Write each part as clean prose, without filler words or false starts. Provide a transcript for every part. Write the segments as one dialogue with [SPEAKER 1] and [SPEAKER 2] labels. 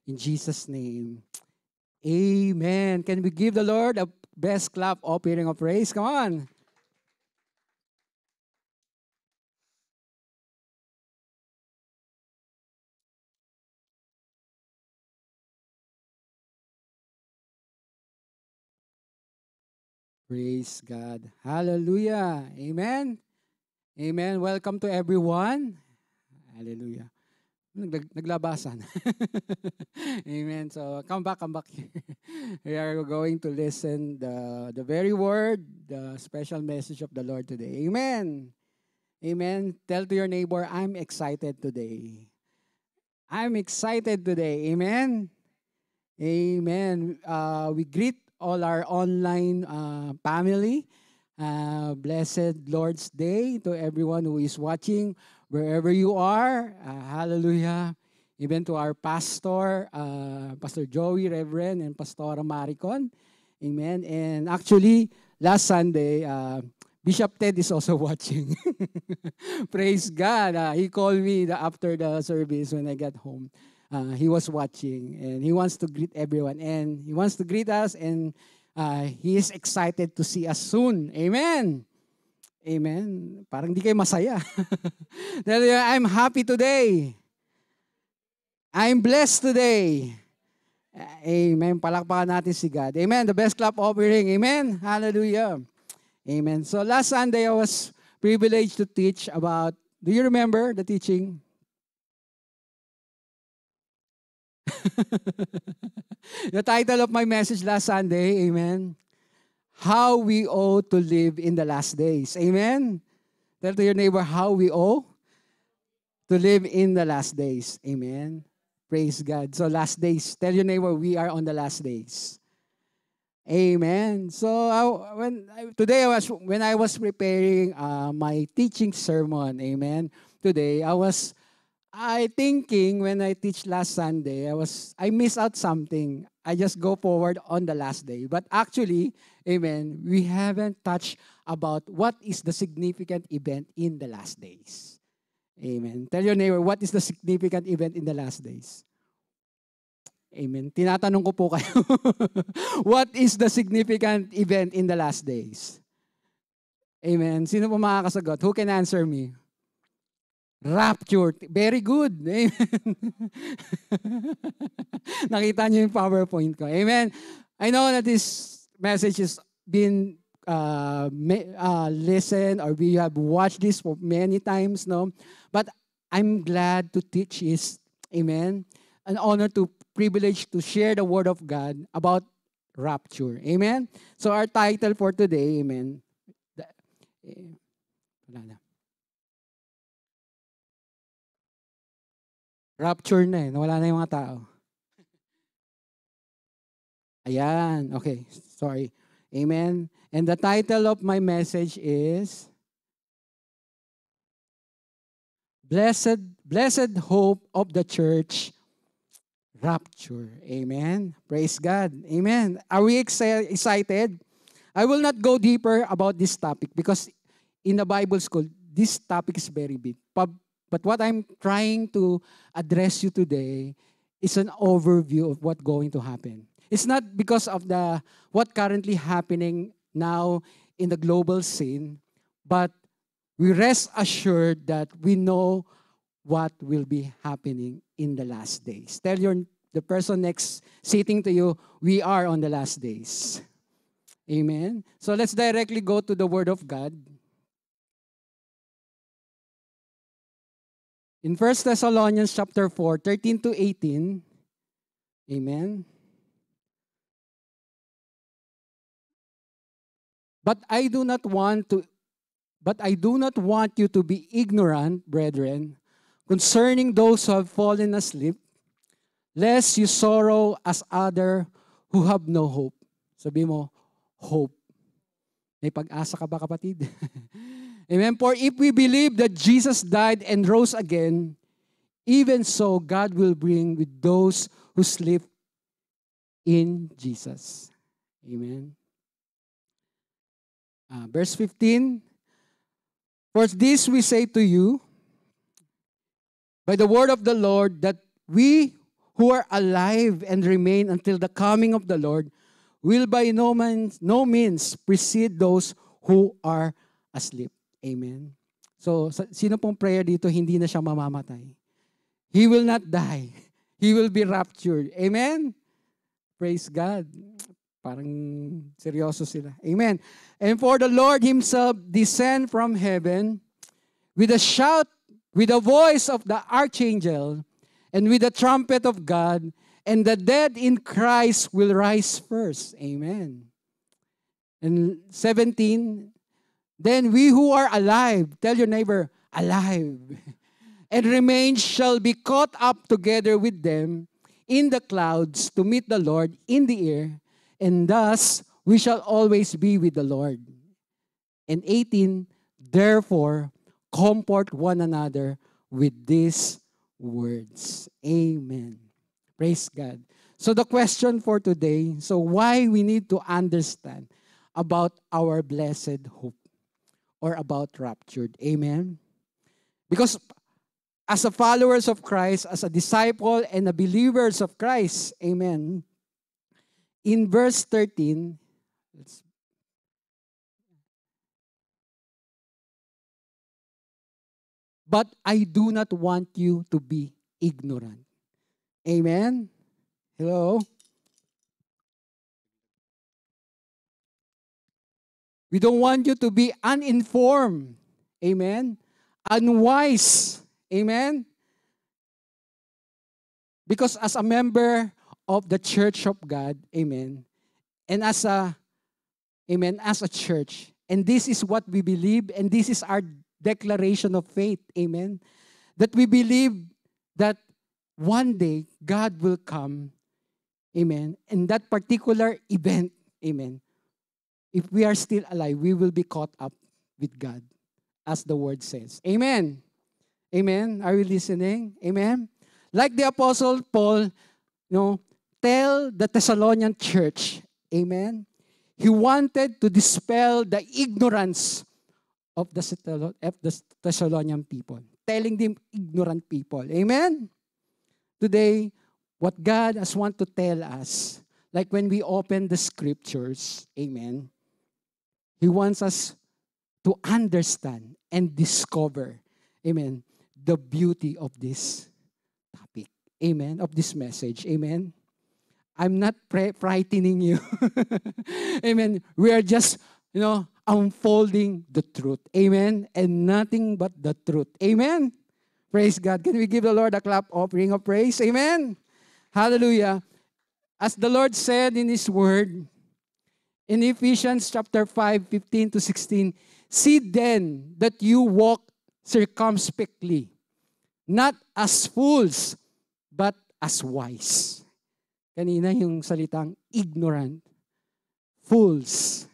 [SPEAKER 1] In Jesus' name, amen. Can we give the Lord a best clap offering of praise? Come on. Praise God. Hallelujah. Amen. Amen. Welcome to everyone. Hallelujah. Naglabasan. Amen. So come back here. We are going to listen the very word, the special message of the Lord today. Amen. Amen. Tell to your neighbor, I'm excited today. I'm excited today. Amen. Amen. We greet all our online family. Blessed Lord's Day to everyone who is watching, wherever you are. Hallelujah. Even to our pastor, Pastor Joey, Reverend, and Pastora Maricon. Amen. And actually, last Sunday, Bishop Ted is also watching. Praise God. He called me after the service when I got home. He was watching and he wants to greet everyone and he wants to greet us and he is excited to see us soon. Amen. Amen. Parang di kayo masaya. I'm happy today. I'm blessed today. Amen. Palakpakan natin si God. Amen. The best clap offering. Amen. Hallelujah. Amen. So last Sunday, I was privileged to teach about, do you remember the teaching? The title of my message last Sunday, amen, how we ought to live in the last days. Amen. Tell to your neighbor how we ought to live in the last days. Amen. Praise God. So last days, tell your neighbor we are on the last days. Amen. So when I was preparing my teaching sermon, amen. Today I thinking when I teach last Sunday, I miss out something. I just go forward on the last day. But actually, amen, we haven't touched about what is the significant event in the last days. Amen. Tell your neighbor, what is the significant event in the last days? Amen. Tinatanong ko po kayo. What is the significant event in the last days? Amen. Sino po makakasagot? Who can answer me? Rapture. Very good. Amen. Nakita niyo yung PowerPoint ko. Amen. I know that this message has been listened or we have watched this for many times, no? But I'm glad to teach this. Amen. An honor to privilege to share the word of God about rapture. Amen. So our title for today, amen. Wala na. Rapture na eh. Nawala na yung mga tao. Ayan. Okay. Sorry. Amen. And the title of my message is Blessed Hope of the Church, Rapture. Amen. Praise God. Amen. Are we excited? I will not go deeper about this topic because in the Bible school, this topic is very big. But what I'm trying to address you today is an overview of what's going to happen. It's not because of what currently happening now in the global scene, but we rest assured that we know what will be happening in the last days. Tell the person next sitting to you, we are on the last days. Amen. So let's directly go to the Word of God. In 1 Thessalonians chapter 4, 13 to 18, amen. But I do not want you to be ignorant, brethren, concerning those who have fallen asleep, lest you sorrow as other who have no hope. Sabi mo, hope. May pag-asa ka ba, kapatid? Amen. For if we believe that Jesus died and rose again, even so God will bring with those who sleep in Jesus. Amen. Verse 15, for this we say to you, by the word of the Lord, that we who are alive and remain until the coming of the Lord will by no means precede those who are asleep. Amen. So, sino pong prayer dito, hindi na siya mamamatay? He will not die. He will be raptured. Amen? Praise God. Parang seryoso sila. Amen. And for the Lord himself descend from heaven with a shout, with the voice of the archangel, and with the trumpet of God, and the dead in Christ will rise first. Amen. And 17, then we who are alive, tell your neighbor, alive, and remain shall be caught up together with them in the clouds to meet the Lord in the air, and thus we shall always be with the Lord. And 18, therefore, comfort one another with these words. Amen. Praise God. So the question for today, so why we need to understand about our blessed hope or about raptured. Amen. Because as a followers of Christ, as a disciple and a believers of Christ, amen, in verse 13, but I do not want you to be ignorant. Amen? Hello? We don't want you to be uninformed. Amen? Unwise. Amen? Because as a member of the Church of God, amen, and as a church, and this is what we believe, and this is our declaration of faith, amen, that we believe that one day God will come, amen, and that particular event, amen, if we are still alive, we will be caught up with God, as the word says. Amen. Amen. Are you listening? Amen. Like the Apostle Paul, tell the Thessalonian church, amen, he wanted to dispel the ignorance of the Thessalonian people, telling them ignorant people. Amen? Today, what God has want to tell us, like when we open the scriptures, amen, he wants us to understand and discover, amen, the beauty of this topic. Amen? Of this message. Amen? I'm not frightening you. Amen? We are just, unfolding the truth. Amen? And nothing but the truth. Amen? Praise God. Can we give the Lord a clap offering of praise? Amen? Hallelujah. As the Lord said in His Word, in Ephesians chapter 5, 15 to 16, see then that you walk circumspectly, not as fools, but as wise. Kanina yung salitang ignorant, fools.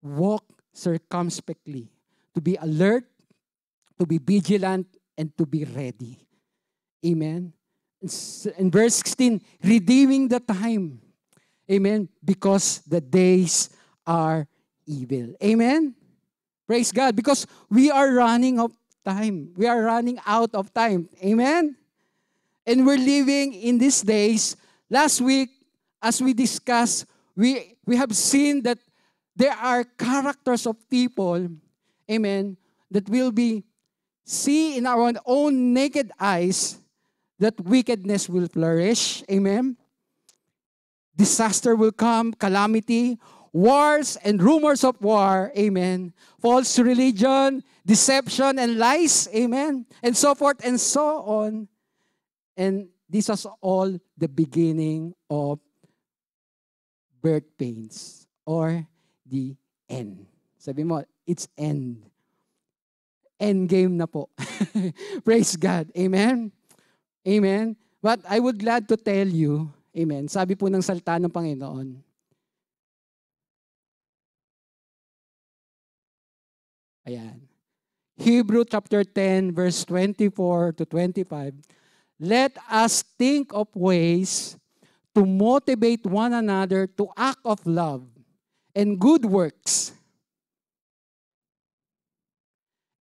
[SPEAKER 1] Walk circumspectly, to be alert, to be vigilant, and to be ready. Amen. In verse 16, redeeming the time. Amen. Because the days are evil. Amen. Praise God. Because we are running out of time. We are running out of time. Amen. And we're living in these days. Last week, as we discussed, we have seen that there are characters of people, amen, that will be see in our own naked eyes that wickedness will flourish. Amen. Disaster will come, calamity, wars and rumors of war. Amen. False religion, deception and lies. Amen. And so forth and so on. And this is all the beginning of birth pains or the end. Sabi mo, it's end. End game na po. Praise God. Amen? Amen? But I would glad to tell you, amen, sabi po ng salita ng Panginoon, ayan, Hebrew chapter 10, verse 24 to 25, let us think of ways to motivate one another to act of love and good works.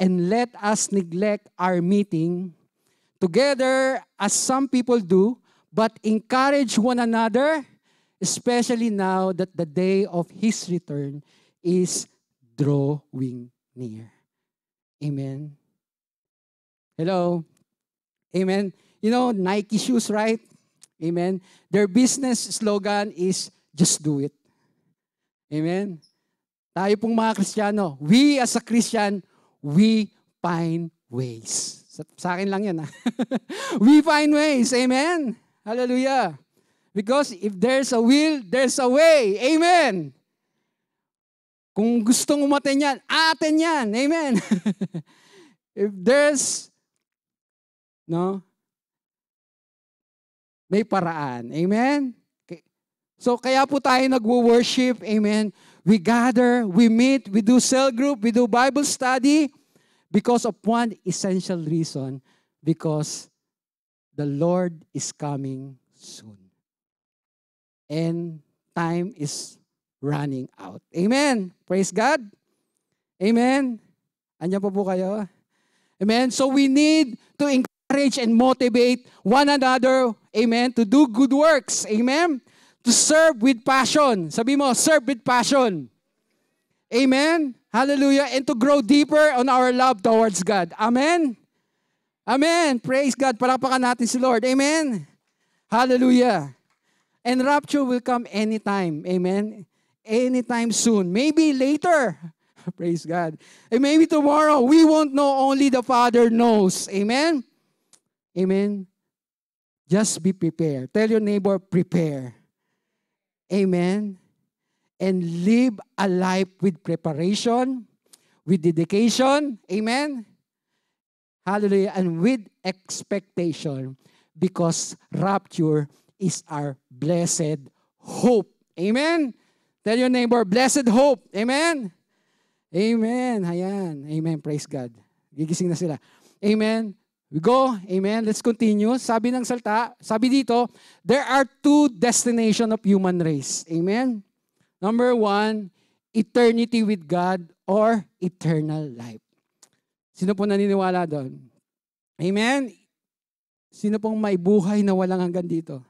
[SPEAKER 1] And let us neglect our meeting together as some people do, but encourage one another, especially now that the day of His return is drawing near. Amen. Hello. Amen. You know, Nike shoes, right? Amen. Their business slogan is, just do it. Amen. Tayo pong mga Kristiyano, we as a Christian, we find ways. Sa akin lang yan. We find ways. Amen. Hallelujah. Because if there's a will, there's a way. Amen. Kung gustong umaten yan, atin yan. Amen. If there's, may paraan. Amen. So kaya po tayo nagwo-worship. Amen. We gather, we meet, we do cell group, we do Bible study because of one essential reason, because the Lord is coming soon. And time is running out. Amen. Praise God. Amen. Andiyan po kayo? Amen. So we need to encourage and motivate one another, amen, to do good works. Amen. To serve with passion. Sabi mo, serve with passion. Amen. Hallelujah. And to grow deeper on our love towards God. Amen. Amen. Praise God. Palakpakan natin si Lord. Amen. Hallelujah. And rapture will come anytime. Amen. Anytime soon. Maybe later. Praise God. And maybe tomorrow. We won't know. Only the Father knows. Amen. Amen. Just be prepared. Tell your neighbor, prepare. Amen. And live a life with preparation, with dedication. Amen. Hallelujah. And with expectation, because rapture is our blessed hope. Amen. Tell your neighbor, blessed hope. Amen. Amen. Ayan. Amen. Praise God. Gigising na sila. Amen. We go. Amen. Let's continue. Sabi ng salta, sabi dito, there are two destinations of human race. Amen. Number one, eternity with God or eternal life. Sino po naniniwala doon? Amen. Sino pong may buhay na walang hanggan dito?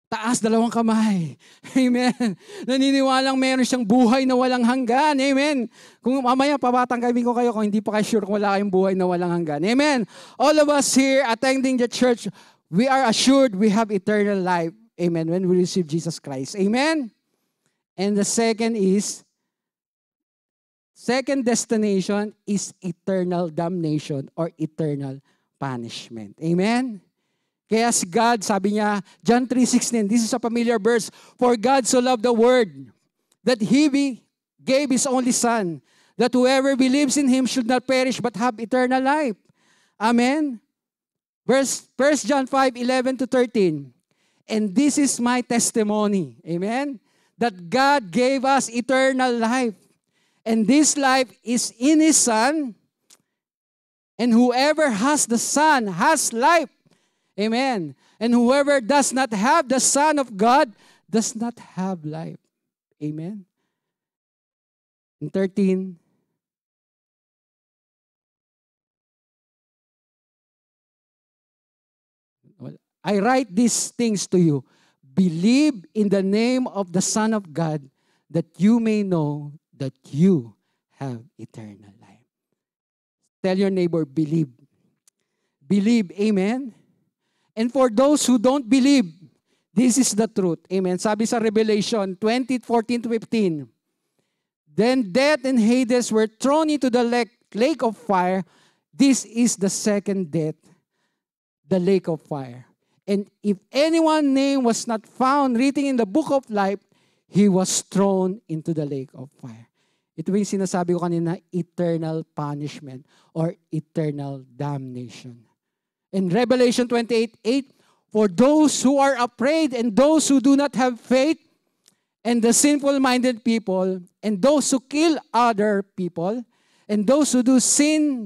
[SPEAKER 1] Taas, dalawang kamay. Amen. Naniniwalang meron siyang buhay na walang hanggan. Amen. Kung mamaya papatanggalin ko kayo kung hindi pa kayo sure kung wala kayong buhay na walang hanggan. Amen. All of us here attending the church, we are assured we have eternal life. Amen. When we receive Jesus Christ. Amen. And the second destination is eternal damnation or eternal punishment. Amen. Kaya si God, sabi niya, John 3:16, this is a familiar verse, for God so loved the world that He gave His only Son, that whoever believes in Him should not perish but have eternal life. Amen. 1 John 5:11-13, and this is my testimony, amen, that God gave us eternal life, and this life is in His Son, and whoever has the Son has life. Amen. And whoever does not have the Son of God does not have life. Amen. In 13, I write these things to you. Believe in the name of the Son of God, that you may know that you have eternal life. Tell your neighbor, believe. Believe. Amen. And for those who don't believe, this is the truth. Amen. Sabi sa Revelation 20:14-15, then death and Hades were thrown into the lake of fire. This is the second death, the lake of fire. And if anyone's name was not found written in the book of life, he was thrown into the lake of fire. Ito yung sinasabi ko kanina, eternal punishment or eternal damnation. In Revelation 28:8, for those who are afraid and those who do not have faith, and the sinful-minded people, and those who kill other people, and those who do sex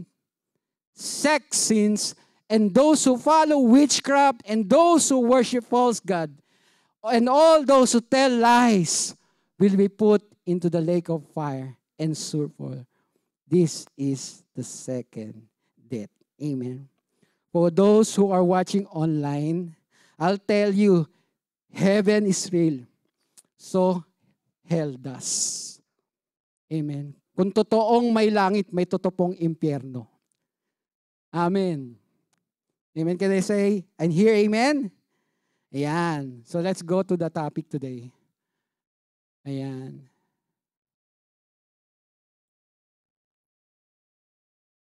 [SPEAKER 1] sins, and those who follow witchcraft, and those who worship false god, and all those who tell lies will be put into the lake of fire and sulfur. This is the second death. Amen. For those who are watching online, I'll tell you, heaven is real. So, hell does. Amen. Kung totoong may langit, may totoong impyerno. Amen. Amen. Can I say, and hear amen? Ayan. So let's go to the topic today. Ayan.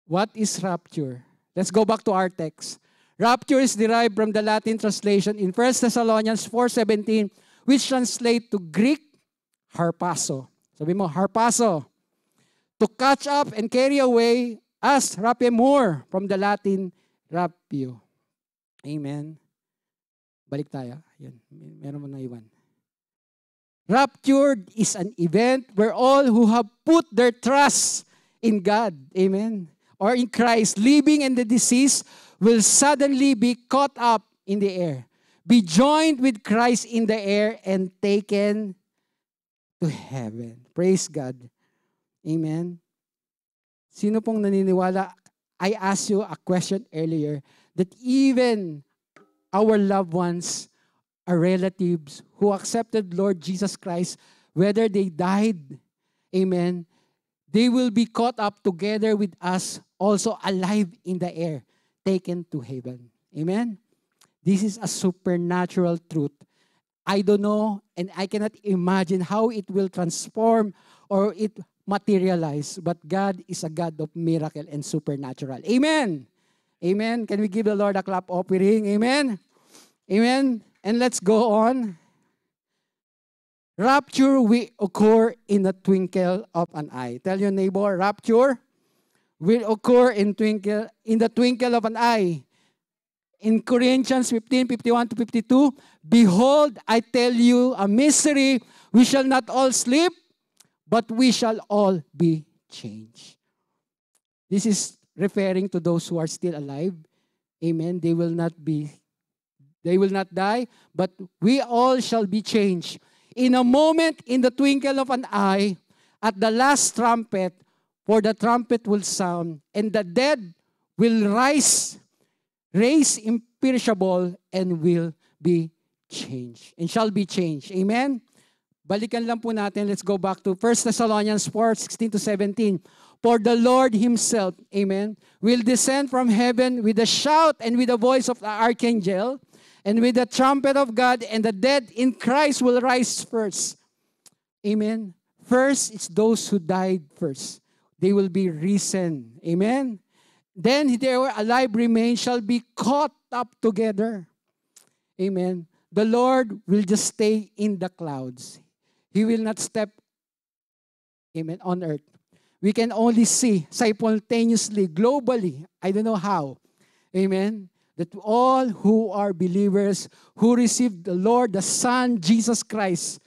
[SPEAKER 1] What is rapture? Let's go back to our text. Rapture is derived from the Latin translation in 1 Thessalonians 4:17, which translate to Greek, harpazo. Sabi mo, harpazo. To catch up and carry away as rapemur from the Latin rapio. Amen. Balik tayo. Yan. Meron mo na iwan. Rapture is an event where all who have put their trust in God, amen, or in Christ, living in the deceased, will suddenly be caught up in the air, be joined with Christ in the air, and taken to heaven. Praise God. Amen. Sino pong naniniwala? I asked you a question earlier that even our loved ones, our relatives who accepted Lord Jesus Christ, whether they died, amen, they will be caught up together with us, also alive in the air, taken to heaven. Amen? This is a supernatural truth. I don't know and I cannot imagine how it will transform or it materialize, but God is a God of miracle and supernatural. Amen? Amen? Can we give the Lord a clap offering? Amen? Amen? And let's go on. Rapture will occur in the twinkle of an eye. Tell your neighbor, rapture will occur in the twinkle of an eye. In Corinthians 15:51-52, behold, I tell you a mystery, we shall not all sleep, but we shall all be changed. This is referring to those who are still alive. Amen. They will not die, but we all shall be changed. In a moment, in the twinkle of an eye, at the last trumpet, for the trumpet will sound, and the dead will rise imperishable, and will be changed, and shall be changed. Amen? Balikan lang po natin. Let's go back to 1 Thessalonians 4:16-17. For the Lord himself, amen, will descend from heaven with a shout and with the voice of the archangel, and with the trumpet of God, and the dead in Christ will rise first. Amen. First, it's those who died first. They will be risen. Amen. Then they who are alive remain shall be caught up together. Amen. The Lord will just stay in the clouds. He will not step, amen, on earth. We can only see simultaneously, globally. I don't know how. Amen. That all who are believers, who receive the Lord, the Son, Jesus Christ,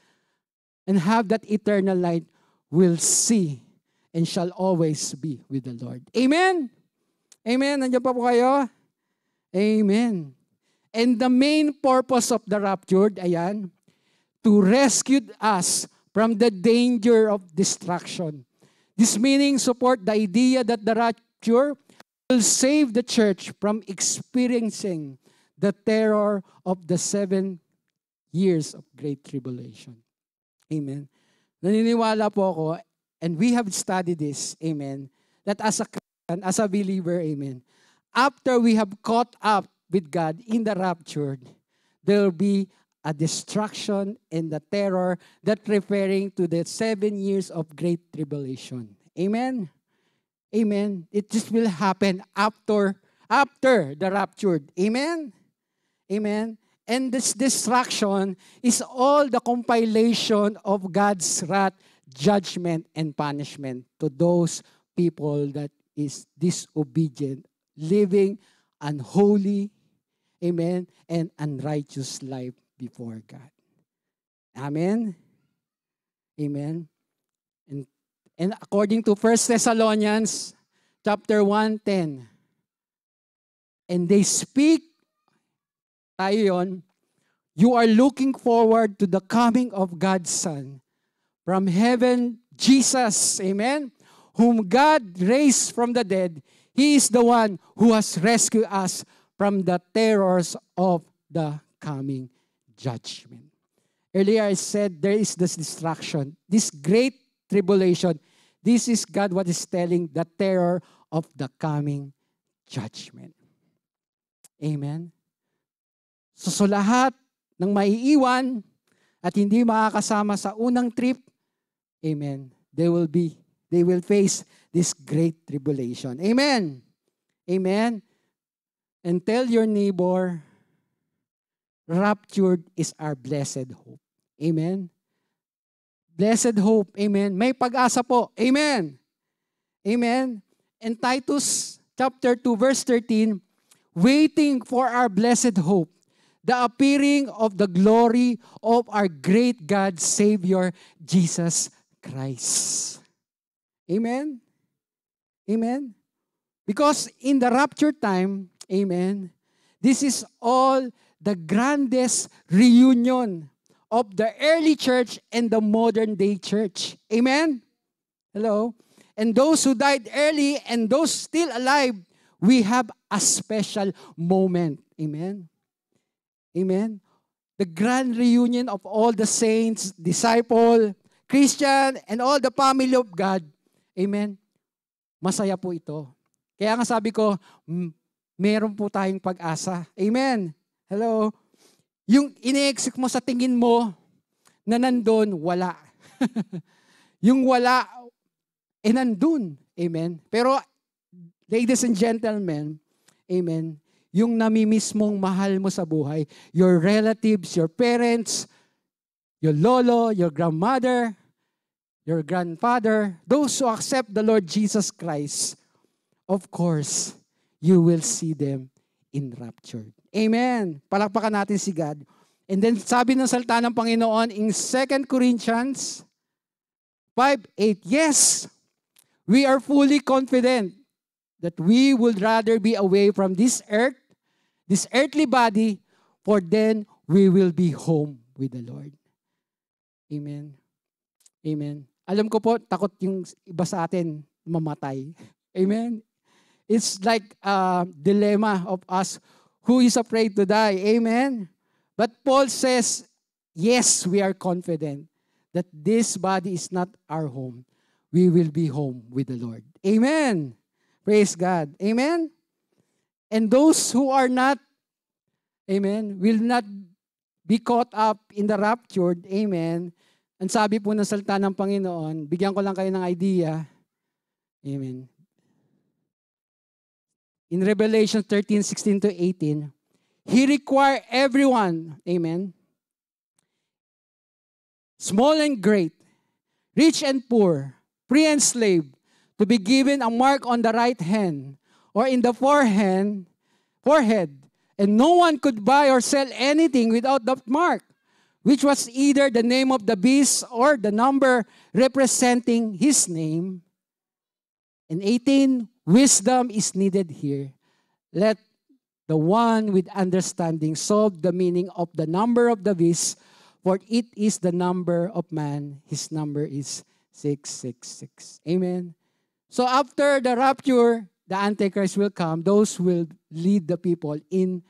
[SPEAKER 1] and have that eternal light, will see and shall always be with the Lord. Amen? Amen? Nandiyan pa po kayo? Amen. And the main purpose of the rapture, ayan, to rescue us from the danger of destruction. This meaning support the idea that the rapture will save the church from experiencing the terror of the 7 years of great tribulation. Amen. Naniniwala po ako, and we have studied this, amen, that as a Christian, as a believer, amen, after we have caught up with God in the rapture, there will be a destruction and the terror that referring to the 7 years of great tribulation. Amen? Amen. It just will happen after the rapture. Amen? Amen. And this destruction is all the compilation of God's wrath, judgment, and punishment to those people that is disobedient, living unholy, amen, and unrighteous life before God. Amen? Amen? And according to 1 Thessalonians chapter 1:10, and they speak, tayo yun, you are looking forward to the coming of God's Son from heaven, Jesus, amen, whom God raised from the dead. He is the one who has rescued us from the terrors of the coming judgment. Earlier I said there is this distraction, this great tribulation. This is God what is telling, the terror of the coming judgment. Amen. So lahat ng maiiwan at hindi makakasama sa unang trip, amen, they will face this great tribulation. Amen. Amen. And tell your neighbor, raptured is our blessed hope. Amen. Blessed hope. Amen. May pag-asa po. Amen. Amen. And Titus chapter 2 verse 13, waiting for our blessed hope, the appearing of the glory of our great God, Savior, Jesus Christ. Amen? Amen? Because in the rapture time, amen, this is all the grandest reunion of the early church and the modern day church. Amen? Hello? And those who died early and those still alive, we have a special moment. Amen? Amen? The grand reunion of all the saints, disciple, Christian, and all the family of God. Amen? Masaya po ito. Kaya nga sabi ko, meron po tayong pag-asa. Amen? Hello? Yung ine-expect mo sa tingin mo na nandun, wala. Yung wala, nandun. Amen? Pero, ladies and gentlemen, amen, yung namimiss mong mahal mo sa buhay, your relatives, your parents, your lolo, your grandmother, your grandfather, those who accept the Lord Jesus Christ, of course, you will see them in rapture. Amen. Palakpakan natin si God. And then sabi ng salita ng Panginoon in 2 Corinthians 5:8, yes, we are fully confident that we would rather be away from this earth, this earthly body, for then we will be home with the Lord. Amen. Amen. Alam ko po, takot yung iba sa atin mamatay. Amen. It's like a dilemma of us who is afraid to die. Amen. But Paul says, yes, we are confident that this body is not our home. We will be home with the Lord. Amen. Praise God. Amen. And those who are not, amen, will not be caught up in the raptured. Amen. Ang sabi po ng salita ng Panginoon, bigyan ko lang kayo ng idea. Amen. In Revelation 13:16 to 18, He required everyone, amen, small and great, rich and poor, free and slave, to be given a mark on the right hand or in the forehead, and no one could buy or sell anything without that mark, which was either the name of the beast or the number representing his name. And 18, wisdom is needed here. Let the one with understanding solve the meaning of the number of the beast, for it is the number of man. His number is 666. Amen. So after the rapture, the Antichrist will come. Those will lead the people in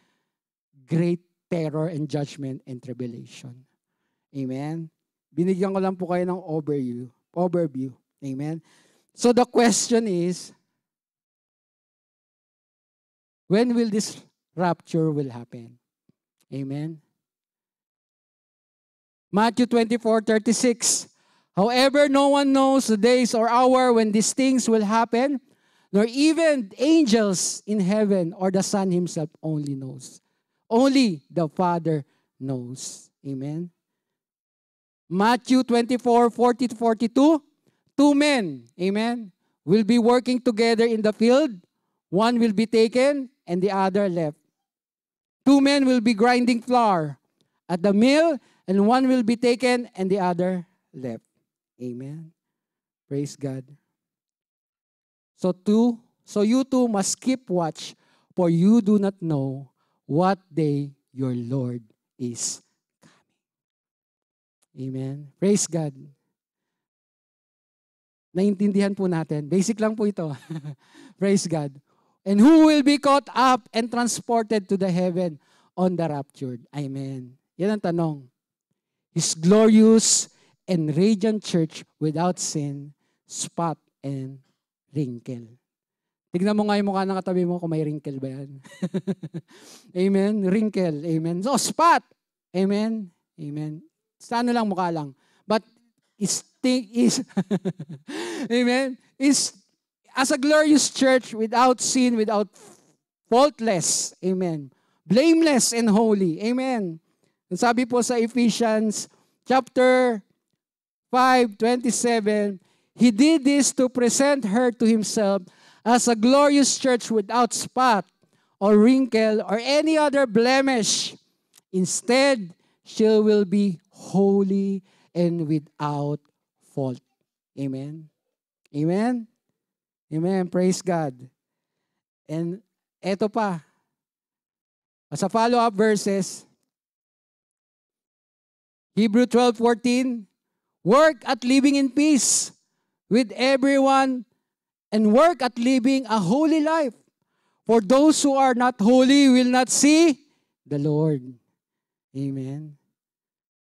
[SPEAKER 1] great terror and judgment and tribulation. Amen. Binigyan ko lang po kayo ng overview. Amen. So the question is, when will this rapture will happen? Amen. Matthew 24:36. However, no one knows the days or hour when these things will happen, nor even angels in heaven or the Son himself only knows. Only the Father knows. Amen. Matthew 24:40-42. Two men, amen, will be working together in the field. One will be taken and the other left. Two men will be grinding flour at the mill, and one will be taken and the other left. Amen. Praise God. So you too must keep watch, for you do not know what day your Lord is coming. Amen. Praise God. Naintindihan po natin. Basic lang po ito. Praise God. And who will be caught up and transported to the heaven on the raptured? Amen. Yan ang tanong. His glorious and radiant church without sin, spot, and wrinkle. Tignan mo nga yung mukha ng katabi mo kung may wrinkle ba yan. Amen. Wrinkle. Amen. So, spot. Amen. Amen. Sa ano lang, mukha lang. But, amen, is as a glorious church without sin, without faultless. Amen. Blameless and holy. Amen. Sabi po sa Ephesians chapter 5:27, He did this to present her to Himself as a glorious church without spot or wrinkle or any other blemish. Instead, she will be holy and without fault. Amen? Amen? Amen. Praise God. And eto pa, sa follow-up verses, Hebrew 12:14, work at living in peace with everyone and work at living a holy life. For those who are not holy will not see the Lord. Amen.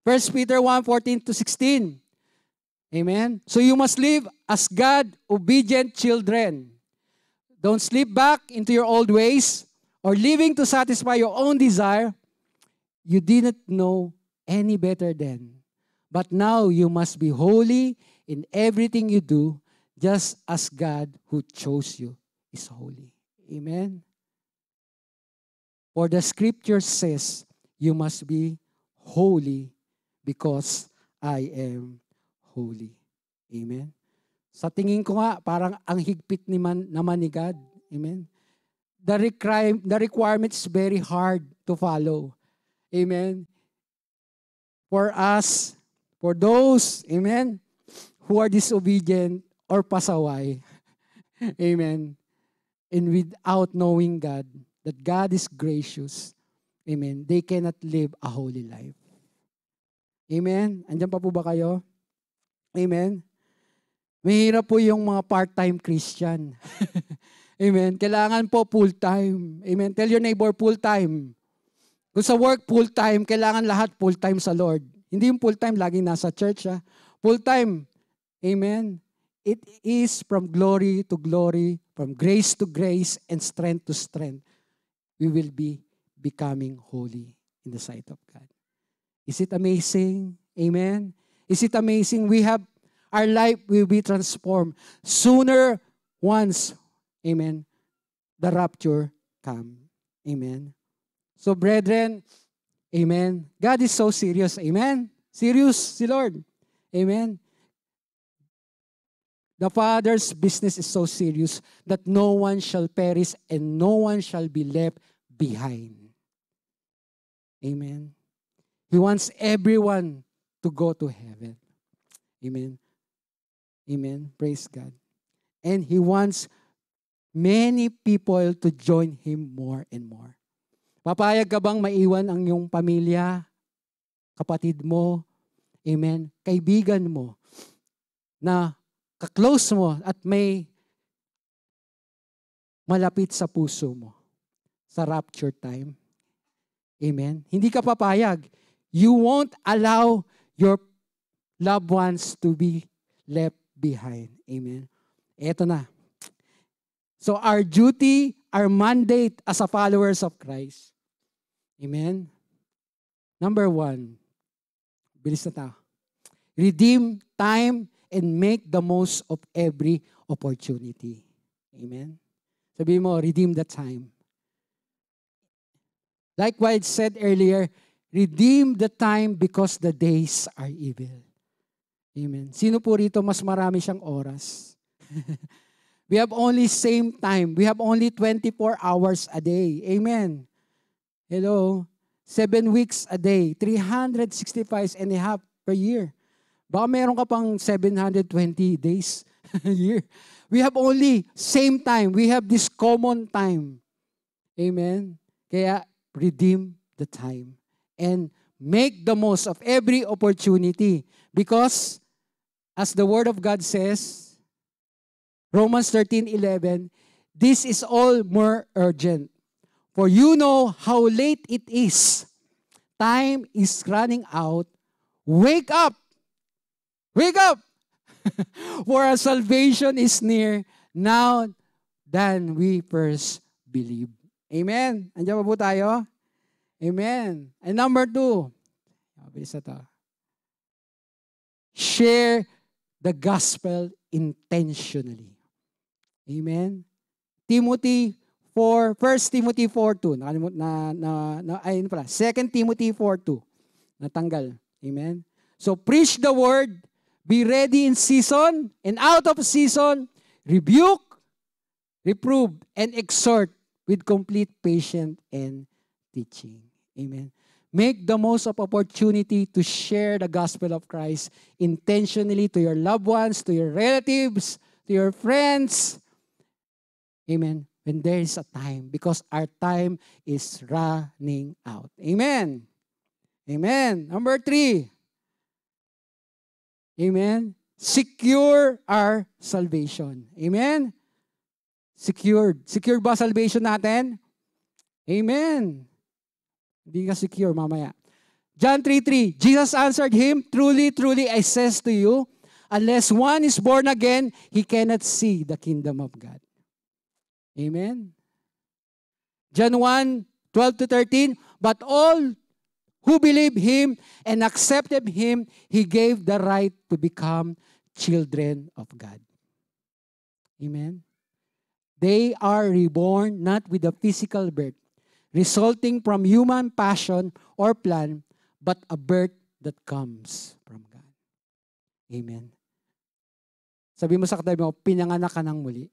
[SPEAKER 1] 1 Peter 1:14-16. Amen. So you must live as God-obedient children. Don't slip back into your old ways or living to satisfy your own desire. You didn't know any better then. But now you must be holy in everything you do, just as God who chose you is holy. Amen. For the scripture says, you must be holy because I am holy. Amen. Sa tingin ko nga, parang ang higpit naman ni God. Amen. The requirement is very hard to follow. Amen. For us, for those, amen, who are disobedient or pasaway. Amen. And without knowing God, that God is gracious, amen, they cannot live a holy life. Amen. Andiyan pa po ba kayo? Amen. Mahirap po yung mga part-time Christian. Amen. Kailangan po full-time. Amen. Tell your neighbor, full-time. Kung sa work, full-time, kailangan lahat full-time sa Lord. Hindi yung full-time, laging nasa church. Full-time. Amen. It is from glory to glory, from grace to grace, and strength to strength. We will be becoming holy in the sight of God. Is it amazing? Amen. Is it amazing? Our life will be transformed sooner once, amen, the rapture come. Amen. So brethren, amen, God is so serious. Amen. Serious si Lord. Amen. The Father's business is so serious that no one shall perish and no one shall be left behind. Amen. He wants everyone to go to heaven. Amen. Amen. Praise God. And He wants many people to join Him more and more. Papayag ka bang maiwan ang iyong pamilya, kapatid mo, amen, kaibigan mo, na ka-close mo at may malapit sa puso mo sa rapture time? Amen. Hindi ka papayag. You won't allow your loved ones to be left behind. Amen. Eto na. So our duty, our mandate as a followers of Christ. Amen. Number 1. Bilis na tayo. Redeem time and make the most of every opportunity. Amen. Sabi mo, redeem the time. Like what I said earlier, redeem the time because the days are evil. Amen. Sino po rito mas marami siyang oras? We have only same time. We have only 24 hours a day. Amen. Hello? 7 weeks a day. 365 and a half per year. Baka meron ka pang 720 days a year. We have only same time. We have this common time. Amen. Kaya redeem the time. And make the most of every opportunity. Because, as the Word of God says, Romans 13:11, this is all more urgent. For you know how late it is. Time is running out. Wake up! Wake up! For our salvation is near now than we first believed. Amen. Andiyan pa po tayo? Amen. And number 2. Mabilis na to. Share the gospel intentionally. Amen. Timothy 4, 1 Timothy 4:2. Nakalimut ayun pala. 2 Timothy 4:2. Natanggal. Amen. So preach the word, be ready in season and out of season, rebuke, reprove, and exhort with complete patience and teaching. Amen. Make the most of opportunity to share the gospel of Christ intentionally to your loved ones, to your relatives, to your friends. Amen. When there is a time, because our time is running out. Amen. Amen. Number 3. Amen. Secure our salvation. Amen. Secured. Secured ba salvation natin? Amen. Hindi ka secure mamaya. John 3:3. Jesus answered him, truly, truly, I says to you, unless one is born again, he cannot see the kingdom of God. Amen. John 1:12-13. But all who believe him and accepted him, he gave the right to become children of God. Amen. They are reborn not with a physical birth, resulting from human passion or plan, but a birth that comes from God. Amen. Sabi mo sa katabi mo, pinanganak ka ng muli.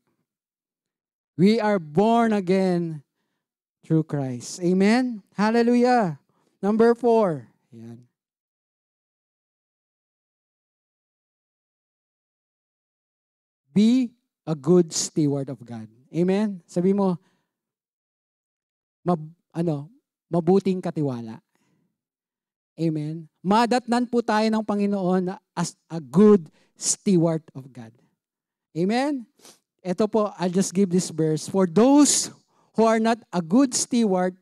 [SPEAKER 1] We are born again through Christ. Amen? Hallelujah. Number 4. Ayan. Be a good steward of God. Amen? Sabi mo, mabuting katiwala. Amen? Madatnan po tayo ng Panginoon as a good steward of God. Amen? Ito po, I'll just give this verse. For those who are not a good steward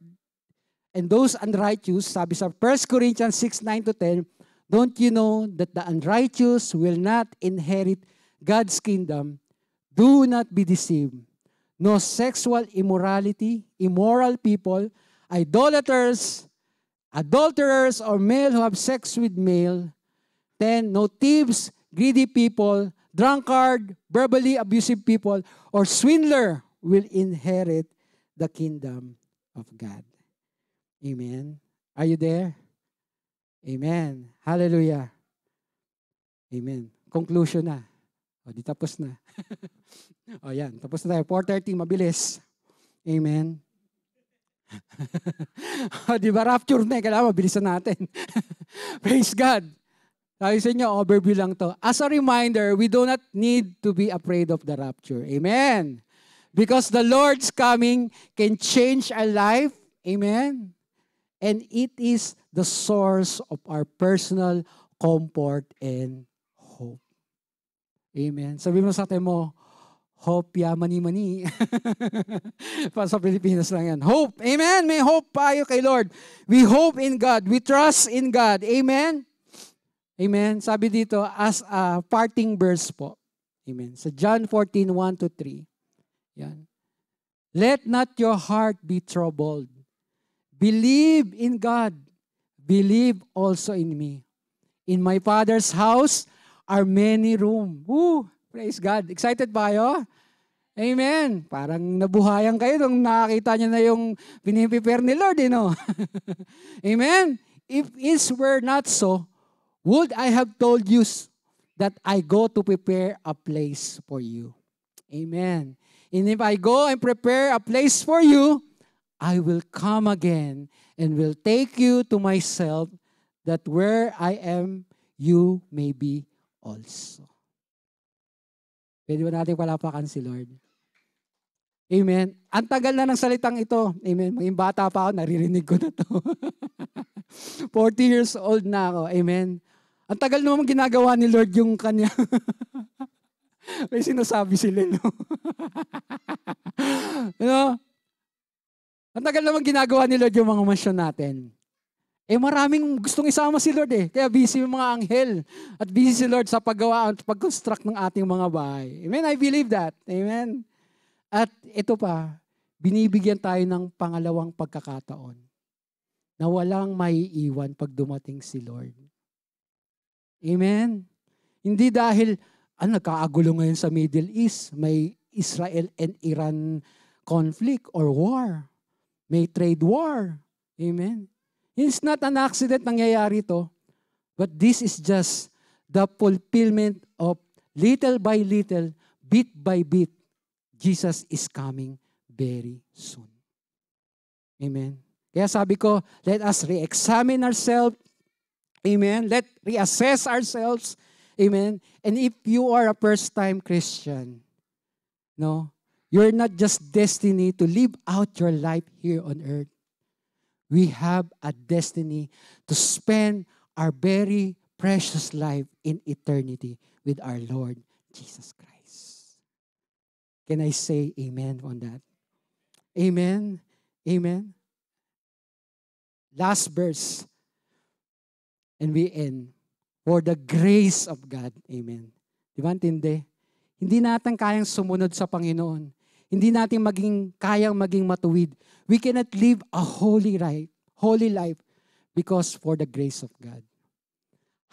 [SPEAKER 1] and those unrighteous, sabi sa 1 Corinthians 6:9-10, don't you know that the unrighteous will not inherit God's kingdom? Do not be deceived. No sexual immorality, immoral people, idolaters, adulterers, or male who have sex with male. 10, no thieves, greedy people, drunkard, verbally abusive people, or swindler will inherit the kingdom of God. Amen. Are you there? Amen. Hallelujah. Amen. Conclusion na. O, di tapos na. O, yan. Tapos na tayo. 4:30, mabilis. Amen. O, di ba? Rapture na. Kailangan mabilisan natin. Praise God. Sabi sa inyo, overview lang to. As a reminder, we do not need to be afraid of the rapture. Amen. Because the Lord's coming can change our life. Amen. And it is the source of our personal comfort and hope. Amen. Sabi mo sa atin mo, hope ya mani-mani. Para sa Pilipinas lang yan. Hope. Amen. May hope tayo kay Lord. We hope in God. We trust in God. Amen. Amen. Sabi dito, as a parting verse po. Amen. Sa John 14:1-3. Yan. Let not your heart be troubled. Believe in God. Believe also in me. In my Father's house are many rooms. Woo! Praise God. Excited ba kayo? Amen. Parang nabuhayan kayo nung nakakita niyo na yung piniprepare ni Lord, no? Amen. If it were not so, would I have told you that I go to prepare a place for you? Amen. And if I go and prepare a place for you, I will come again and will take you to myself, that where I am, you may be also. Pwede ba natin palapakan si Lord? Amen. Ang tagal na ng salitang ito. Amen. Maging bata pa ako, naririnig ko na to. 40 years old na ako. Amen. Ang tagal naman ginagawa ni Lord yung kanya. May sinasabi sila, no? No? Ang tagal naman ginagawa ni Lord yung mga masyon natin. Maraming gustong isama si Lord Kaya busy yung mga anghel. At busy si Lord sa paggawa at pag-construct ng ating mga bahay. Amen? I believe that. Amen? At ito pa, binibigyan tayo ng pangalawang pagkakataon na walang maiiwan pag dumating si Lord. Amen? Hindi dahil, nagkaagulo ngayon sa Middle East, may Israel and Iran conflict or war. May trade war. Amen? It's not an accident nangyayari to, but this is just the fulfillment of little by little, bit by bit, Jesus is coming very soon. Amen? Kaya sabi ko, let us re-examine ourselves. Amen? Let reassess ourselves. Amen? And if you are a first-time Christian, no, you're not just destined to live out your life here on earth. We have a destiny to spend our very precious life in eternity with our Lord Jesus Christ. Can I say amen on that? Amen? Amen? Last verse. And we end. For the grace of God. Amen. Di ba intindi? Hindi natin kayang sumunod sa Panginoon. Hindi natin kayang maging matuwid. We cannot live a holy life because for the grace of God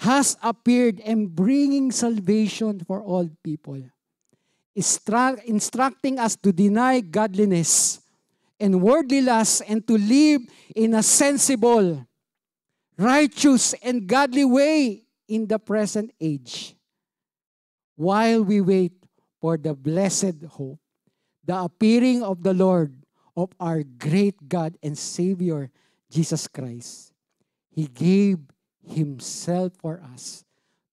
[SPEAKER 1] has appeared and bringing salvation for all people, instructing us to deny godliness and worldly lust and to live in a sensible, righteous, and godly way in the present age, while we wait for the blessed hope, the appearing of the Lord, of our great God and Savior, Jesus Christ. He gave Himself for us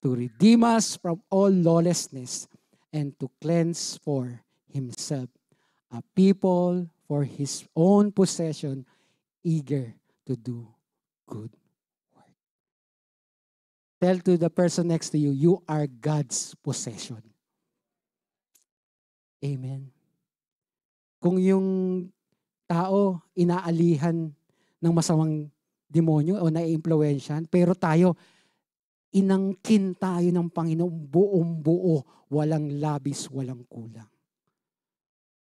[SPEAKER 1] to redeem us from all lawlessness and to cleanse for Himself a people for His own possession, eager to do good work. Tell to the person next to you, you are God's possession. Amen. Kung yung tao inaalihan ng masamang demonyo o naiimpluwensyahan, pero tayo, inangkin tayo ng Panginoon buong buo, walang labis, walang kulang.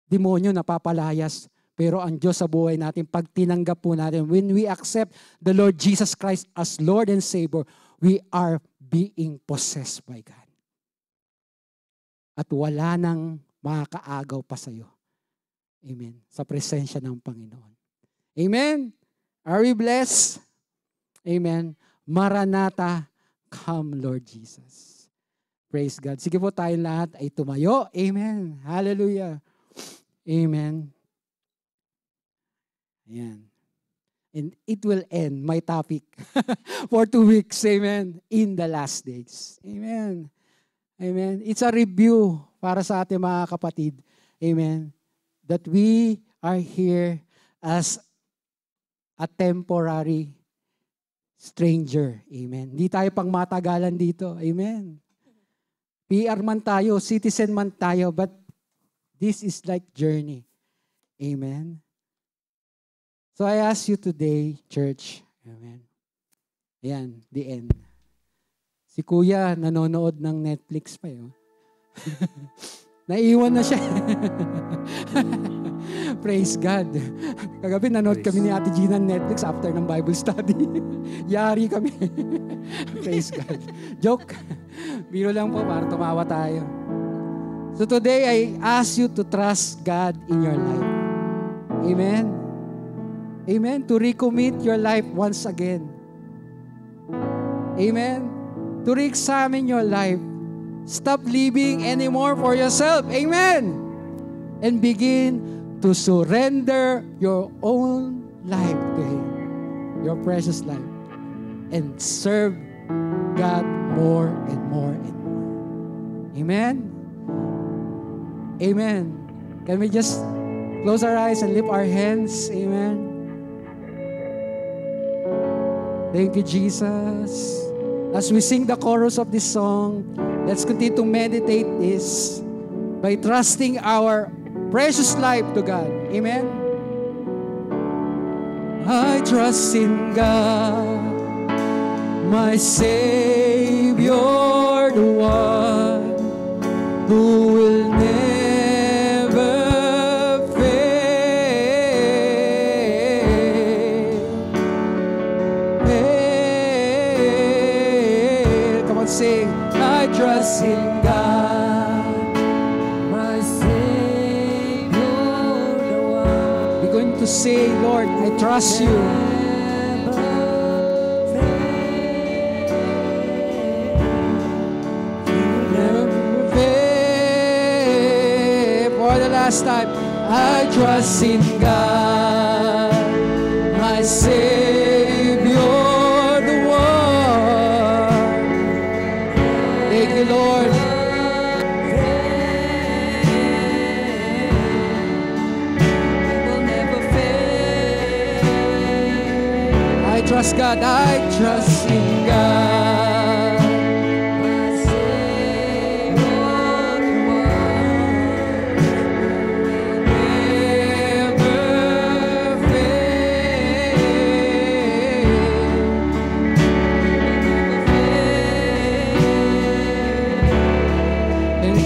[SPEAKER 1] Demonyo napapalayas, pero ang Diyos sa buhay natin, pag tinanggap po natin, when we accept the Lord Jesus Christ as Lord and Savior, we are being possessed by God. At wala nang makakaagaw pa sa iyo. Amen. Sa presensya ng Panginoon. Amen. Are we blessed? Amen. Maranatha, come Lord Jesus. Praise God. Sige po tayo lahat ay tumayo. Amen. Hallelujah. Amen. Ayan. And it will end, my topic, for 2 weeks. Amen. In the last days. Amen. Amen. It's a review para sa ating mga kapatid. Amen. That we are here as a temporary stranger. Amen. Hindi tayo pang matagalan dito. Amen. PR man tayo, citizen man tayo, but this is like journey. Amen. So I ask you today, church. Amen. Ayan, the end. Si Kuya nanonood ng Netflix pa yun. Naiwan na siya. Praise God. Kagabi nanood kami ni Ate Gina ng Netflix after ng Bible study. Yari kami. Praise God. Joke. Biro lang po para tumawa tayo. So today, I ask you to trust God in your life. Amen. Amen. To recommit your life once again. Amen. To re-examine your life. Stop living anymore for yourself. Amen. And begin to surrender your own life to Him. Your precious life. And serve God more and more and more. Amen. Amen. Can we just close our eyes and lift our hands? Amen. Thank you, Jesus. As we sing the chorus of this song, let's continue to meditate this by trusting our precious life to God. Amen? I trust in God, my Savior, the one who will never fail. Come on, sing. I trust in God, my Savior, the one. We're going to say, Lord, I trust you. Last time, I trust in God, my Savior, the one. Thank you, Lord. He will never fail. I trust God, I trust in God.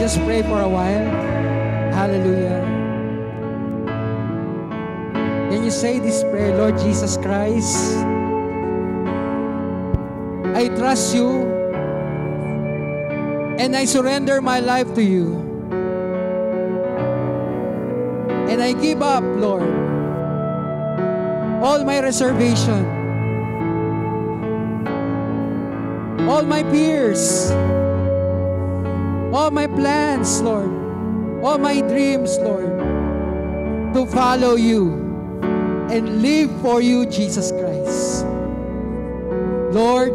[SPEAKER 1] Just pray for a while. Hallelujah. Can you say this prayer? Lord Jesus Christ, I trust you and I surrender my life to you. And I give up, Lord, all my reservation, all my fears, all my plans, Lord, all my dreams, Lord, to follow you and live for you, Jesus Christ. Lord,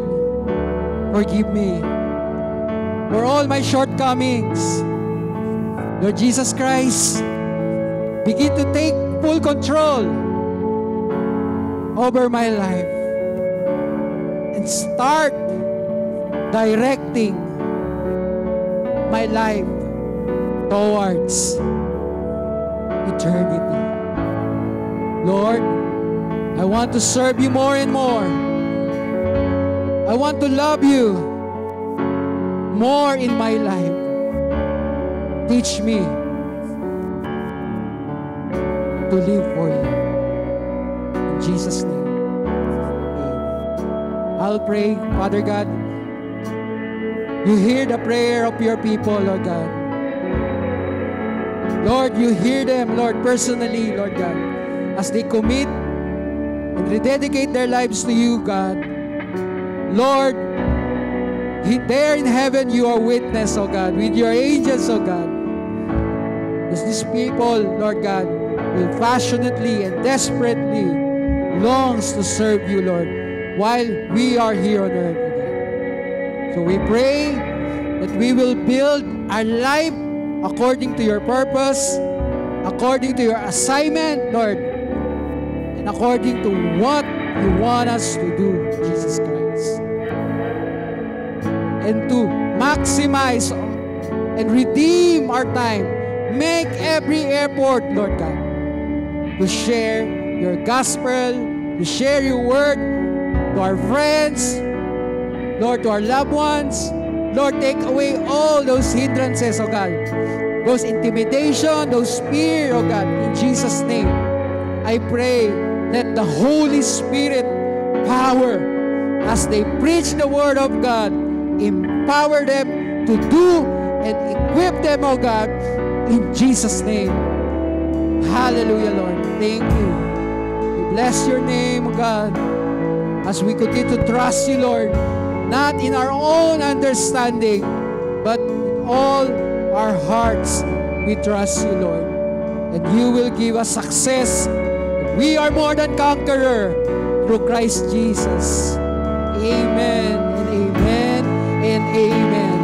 [SPEAKER 1] forgive me for all my shortcomings. Lord Jesus Christ, begin to take full control over my life and start directing my life towards eternity. Lord, I want to serve you more and more. I want to love you more in my life. Teach me to live for you. In Jesus' name. Amen. I'll pray, Father God. You hear the prayer of your people, Lord God. Lord, you hear them, Lord, personally, Lord God, as they commit and rededicate their lives to you, God. Lord, there in heaven you are witness, oh God, with your angels, oh God. As these people, Lord God, will passionately and desperately longs to serve you, Lord, while we are here on earth. So we pray that we will build our life according to your purpose, according to your assignment, Lord, and according to what you want us to do, Jesus Christ. And to maximize and redeem our time, make every effort, Lord God, to share your gospel, to share your word to our friends, Lord, to our loved ones. Lord, take away all those hindrances, oh God. Those intimidation, those fear, oh God. In Jesus' name, I pray that the Holy Spirit power as they preach the Word of God, empower them to do and equip them, oh God, in Jesus' name. Hallelujah, Lord. Thank you. We bless your name, oh God, as we continue to trust you, Lord. Not in our own understanding, but in all our hearts, we trust you, Lord. And you will give us success. We are more than conqueror through Christ Jesus. Amen and amen and amen.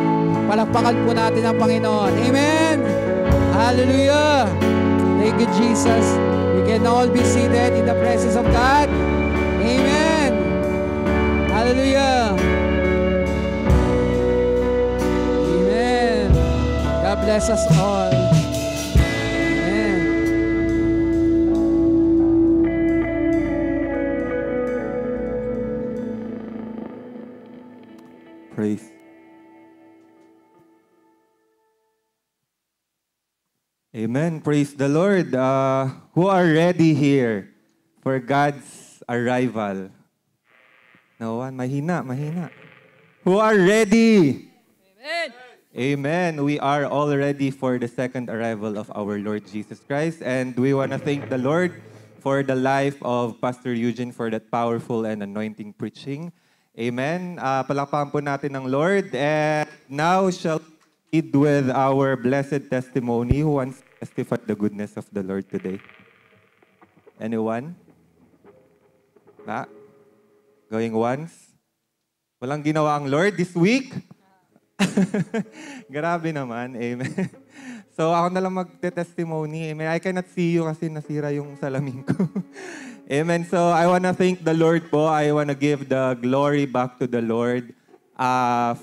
[SPEAKER 1] Palakpakan po natin ang Panginoon. Amen. Hallelujah. Thank you, Jesus. We can all be seated in the presence of God. Amen. Hallelujah. God bless us all. Amen.
[SPEAKER 2] Praise. Amen. Praise the Lord. Who are ready here for God's arrival? No one? Mahina. Who are ready?
[SPEAKER 3] Amen.
[SPEAKER 2] Amen. We are all ready for the second arrival of our Lord Jesus Christ. And we want to thank the Lord for the life of Pastor Eugene for that powerful and anointing preaching. Amen. Palakpakan po natin ng Lord. And now shall we lead with our blessed testimony. Who wants to testify the goodness of the Lord today? Anyone? Going once? Walang ginawa ang Lord this week? Grabe naman. Amen. So ako na lang magte-testimony. Amen. I cannot see you kasi nasira yung salamin ko. Amen. So I want to thank the Lord po. I want to give the glory back to the Lord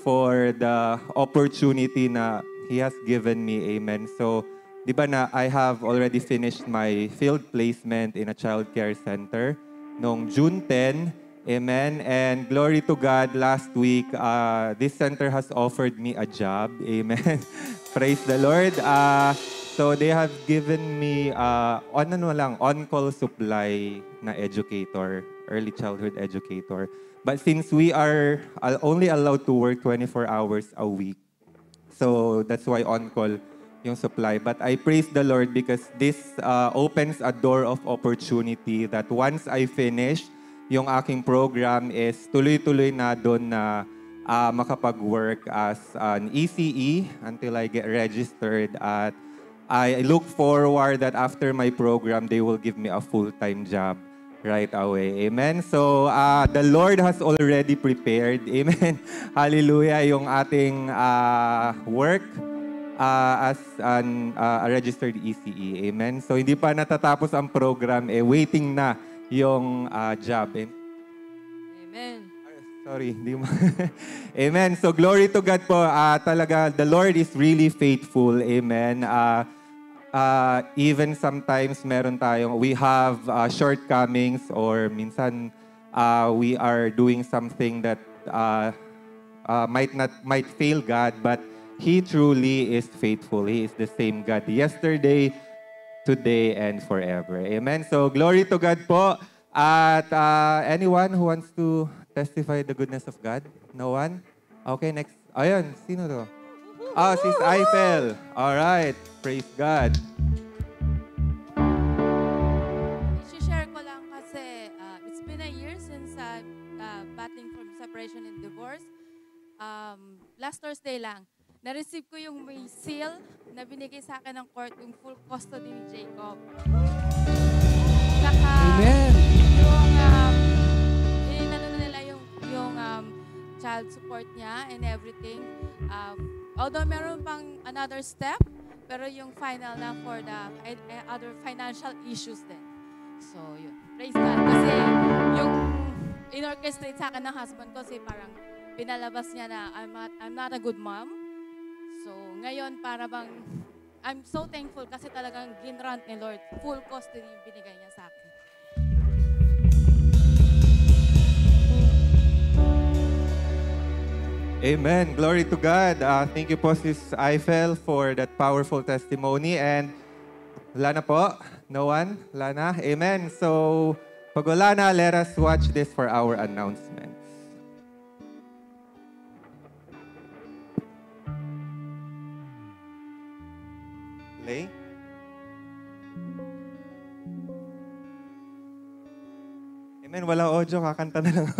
[SPEAKER 2] for the opportunity na He has given me. Amen. So, di ba na I have already finished my field placement in a child care center noong June 10. Amen. And glory to God, last week, this center has offered me a job. Amen. Praise the Lord. So they have given me on-call supply na educator, early childhood educator. But since we are only allowed to work 24 hours a week, so that's why on-call yung supply. But I praise the Lord because this opens a door of opportunity that once I finish yung aking program is tuloy-tuloy na doon na makapag-work as an ECE until I get registered. At I look forward that after my program, they will give me a full-time job right away. Amen? So, the Lord has already prepared. Amen? Hallelujah. Yung ating work as a registered ECE. Amen? So, hindi pa natatapos ang program, waiting na yung job.
[SPEAKER 3] Amen.
[SPEAKER 2] Sorry, hindi mo. Amen. So glory to God po. Talaga, the Lord is really faithful. Amen. Even sometimes we have shortcomings or minsan we are doing something that might fail God, but He truly is faithful. He is the same God yesterday, today, and forever. Amen. So, glory to God po. At anyone who wants to testify the goodness of God? No one? Okay, next. Ayun, sino to? Sis Eiffel. Alright. Praise God.
[SPEAKER 3] I-share ko lang kasi it's been a year since battling from separation and divorce. Last Thursday lang, na-receive ko yung may seal na binigay sa akin ng court, yung full custody ni Jacob. Saka,
[SPEAKER 1] Amen.
[SPEAKER 3] yung inano na nila yung child support niya and everything. Although meron pang another step, pero yung final na for the other financial issues din. So, yun. Praise God. Kasi yung in-orchestrate sa akin ng husband ko, kasi parang pinalabas niya na I'm not a good mom. So, ngayon para bang, I'm so thankful kasi talagang ginrant ni Lord. Full custody yung binigay niya sa akin.
[SPEAKER 2] Amen. Glory to God. Thank you po, Sis Eiffel, for that powerful testimony. And wala na po? No one? Wala na? Amen. So, pag wala na, let us watch this for our announcements. Play. Amen. Walang audio. Kakanta na lang.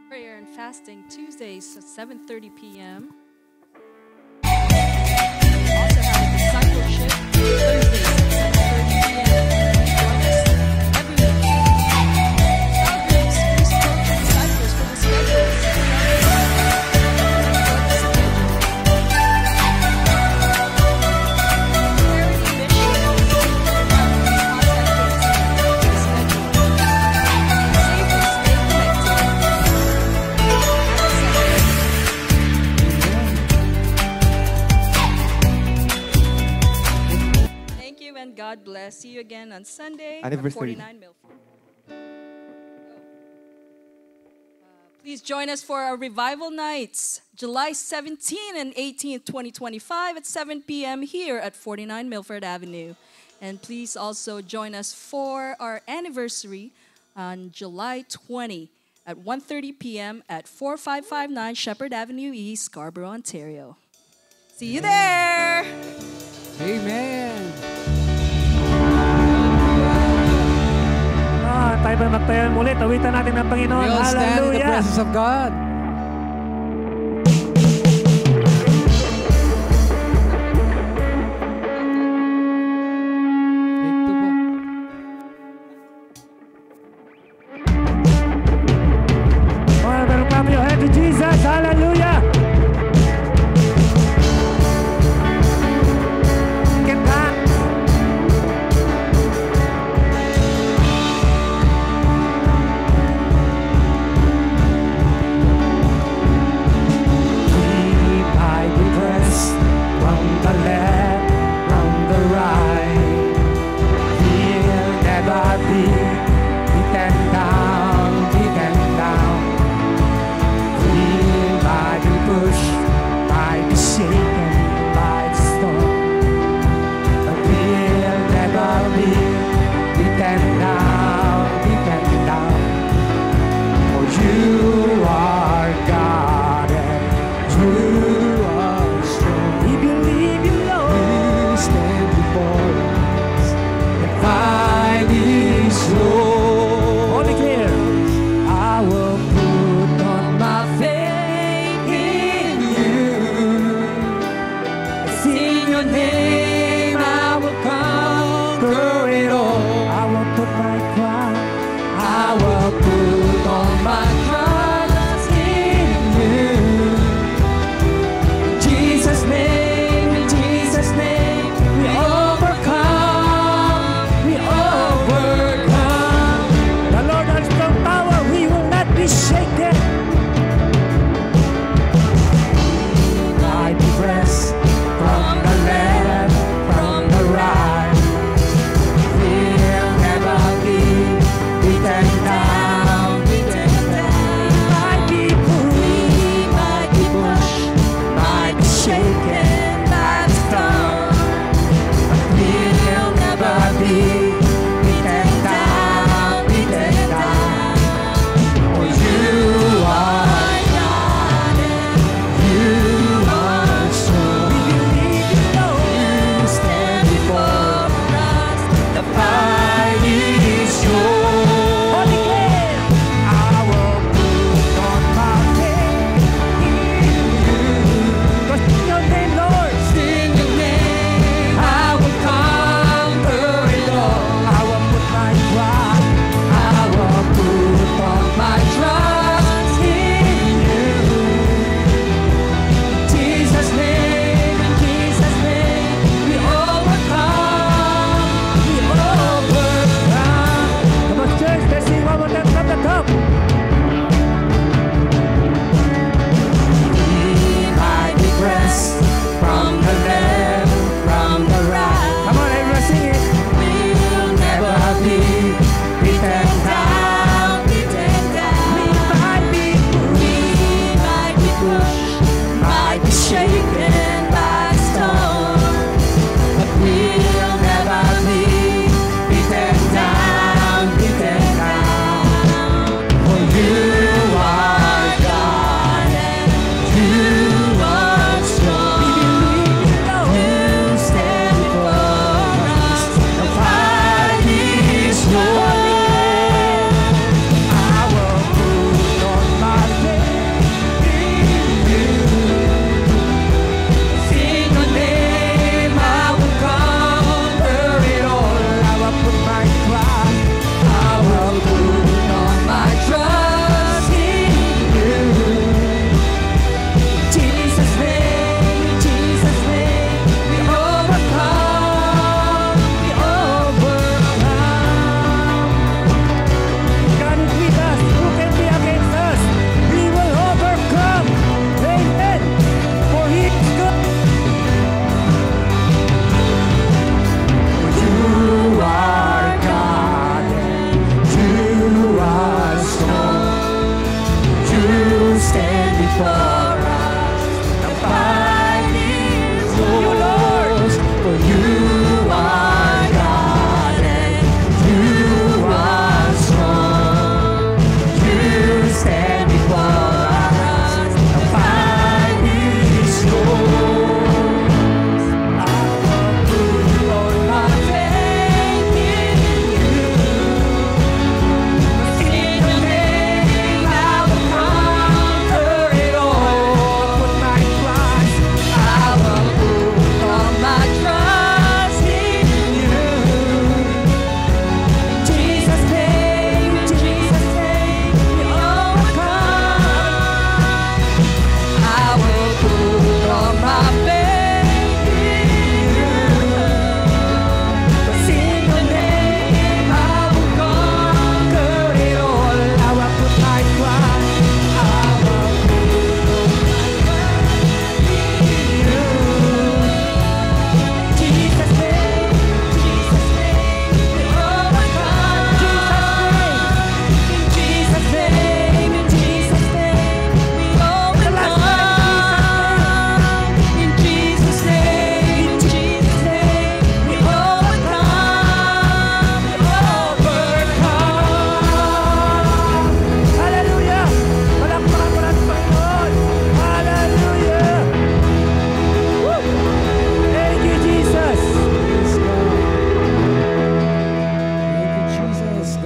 [SPEAKER 4] Prayer and fasting Tuesdays at 7:30 p.m. Also have a discipleship Thursdays at 7:30 p.m. Join us every week. Star groups, please talk to disciples for the schedules.
[SPEAKER 5] God bless. See you again on Sunday
[SPEAKER 2] Anniversary.
[SPEAKER 5] at 49 Milford.
[SPEAKER 4] Please join us for our revival nights, July 17 and 18th, 2025 at 7 p.m. here at 49 Milford Avenue. And please also join us for our anniversary on July 20 at 1:30 p.m. at 4559 Shepherd Avenue East, Scarborough, Ontario. See you there!
[SPEAKER 1] Amen.
[SPEAKER 5] Tayo ba magtayo muli? Tawitan natin ng Panginoon.
[SPEAKER 1] We all stand in the
[SPEAKER 5] Hallelujah!
[SPEAKER 1] presence of God. Take two po.
[SPEAKER 5] Pero clap your hand to Jesus. Hallelujah! Kita.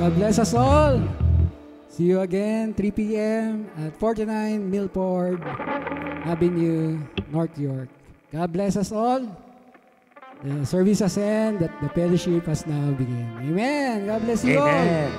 [SPEAKER 1] God bless us all. See you again, 3 p.m. at 49 Milford Avenue, North York. God bless us all. The service has ended, that the fellowship has now begun. Amen. God bless you all.
[SPEAKER 5] Amen.